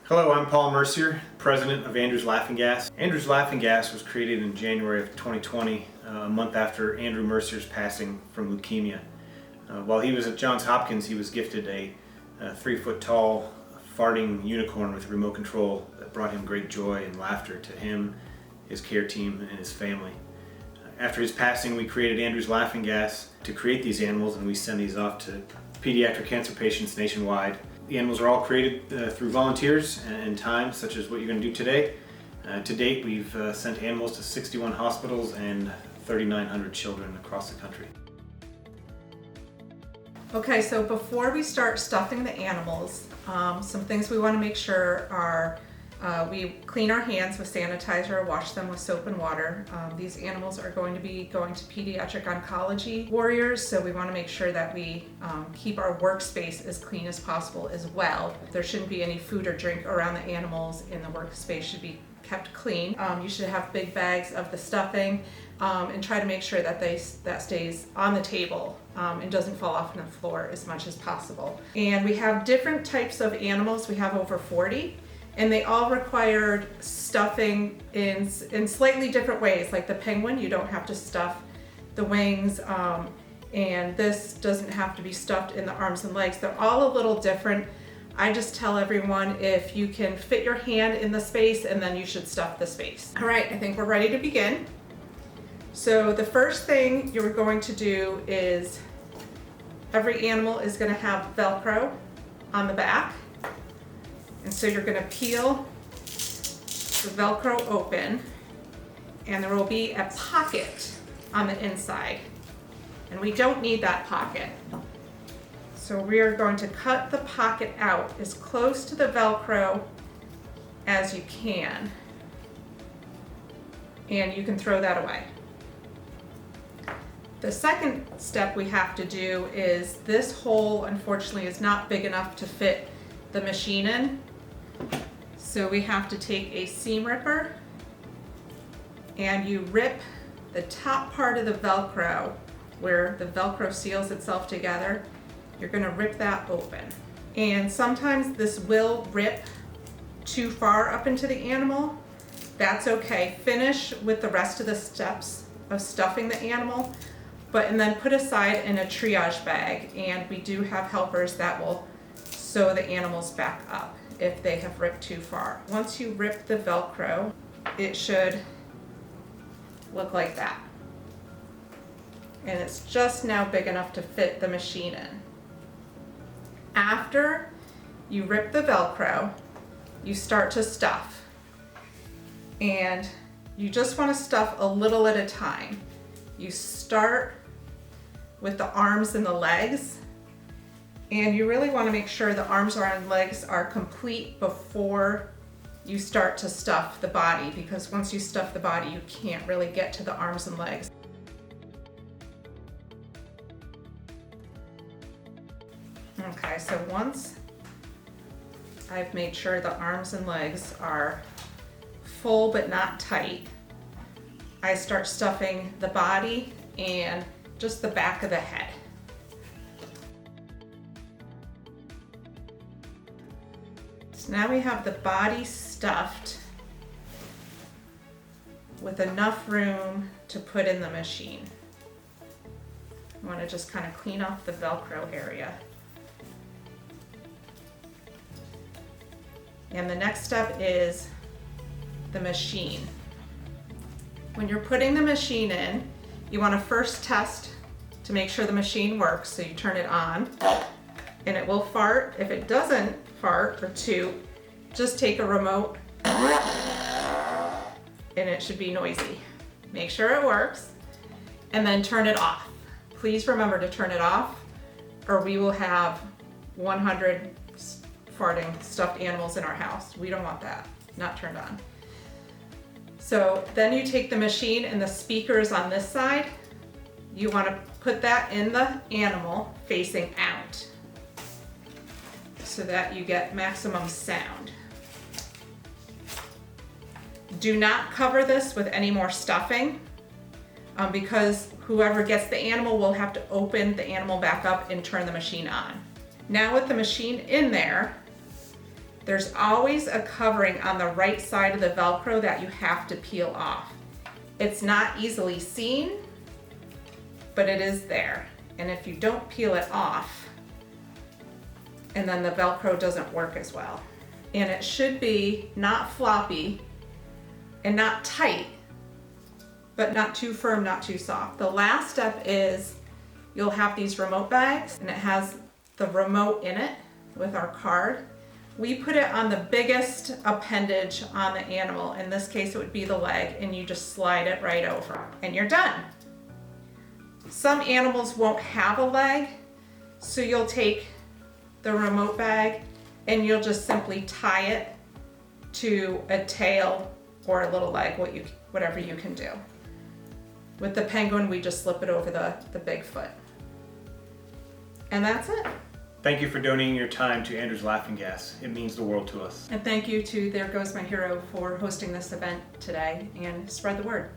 Hello, I'm Paul Mercier, president of Andrew's Laughing Gas. Andrew's Laughing Gas was created in January of 2020, a month after Andrew Mercier's passing from leukemia. While he was at Johns Hopkins, he was gifted a 3-foot-tall farting unicorn with remote control that brought him great joy and laughter to him, his care team, and his family. After his passing, we created Andrew's Laughing Gas to create these animals, and we send these off to pediatric cancer patients nationwide. The animals are all created through volunteers and time, such as what you're going to do today. To date, we've sent animals to 61 hospitals and 3,900 children across the country. Okay, so before we start stuffing the animals, some things we want to make sure are we clean our hands with sanitizer, wash them with soap and water. These animals are going to be going to pediatric oncology warriors, so we want to make sure that we keep our workspace as clean as possible as well. There shouldn't be any food or drink around the animals, and the workspace should be kept clean. You should have big bags of the stuffing and try to make sure that that stays on the table and doesn't fall off on the floor as much as possible. And we have different types of animals. We have over 40. And they all required stuffing in slightly different ways. Like the penguin, you don't have to stuff the wings, and this doesn't have to be stuffed in the arms and legs. They're all a little different. I just tell everyone if you can fit your hand in the space, and then you should stuff the space. All right, I think we're ready to begin. So the first thing you're going to do is every animal is going to have Velcro on the back. And so you're going to peel the Velcro open, and there will be a pocket on the inside. And we don't need that pocket. So we are going to cut the pocket out as close to the Velcro as you can. And you can throw that away. The second step we have to do is this hole, unfortunately, is not big enough to fit the machine in. So we have to take a seam ripper and you rip the top part of the Velcro where the Velcro seals itself together. You're going to rip that open. And sometimes this will rip too far up into the animal. That's okay. Finish with the rest of the steps of stuffing the animal, and then put aside in a triage bag. And we do have helpers that will sew the animals back up if they have ripped too far. Once you rip the Velcro, it should look like that. And it's just now big enough to fit the machine in. After you rip the Velcro, you start to stuff. And you just want to stuff a little at a time. You start with the arms and the legs. And you really want to make sure the arms and legs are complete before you start to stuff the body, because once you stuff the body, you can't really get to the arms and legs. Okay, so once I've made sure the arms and legs are full but not tight, I start stuffing the body and just the back of the head. Now we have the body stuffed with enough room to put in the machine. I want to just kind of clean off the Velcro area. And the next step is the machine. When you're putting the machine in, you want to first test to make sure the machine works, so you turn it on. And it will fart. If it doesn't fart or toot, just take a remote and it should be noisy. Make sure it works and then turn it off. Please remember to turn it off, or we will have 100 farting stuffed animals in our house. We don't want that, not turned on. So then you take the machine and the speakers on this side, you want to put that in the animal facing out, so that you get maximum sound. Do not cover this with any more stuffing because whoever gets the animal will have to open the animal back up and turn the machine on. Now with the machine in there, There's always a covering on the right side of the Velcro that you have to peel off. It's not easily seen, but it is there. And if you don't peel it off, and then the Velcro doesn't work as well. And it should be not floppy and not tight, but not too firm, not too soft. The last step is you'll have these remote bags, and it has the remote in it with our card. We put it on the biggest appendage on the animal. In this case, it would be the leg, and you just slide it right over, and you're done. Some animals won't have a leg, so you'll take the remote bag and you'll just simply tie it to a tail or a little leg, whatever you can do. With the penguin, we just slip it over the big foot. And that's it. Thank you for donating your time to Andrew's Laughing Gas. It means the world to us. And thank you to There Goes My Hero for hosting this event today, and spread the word.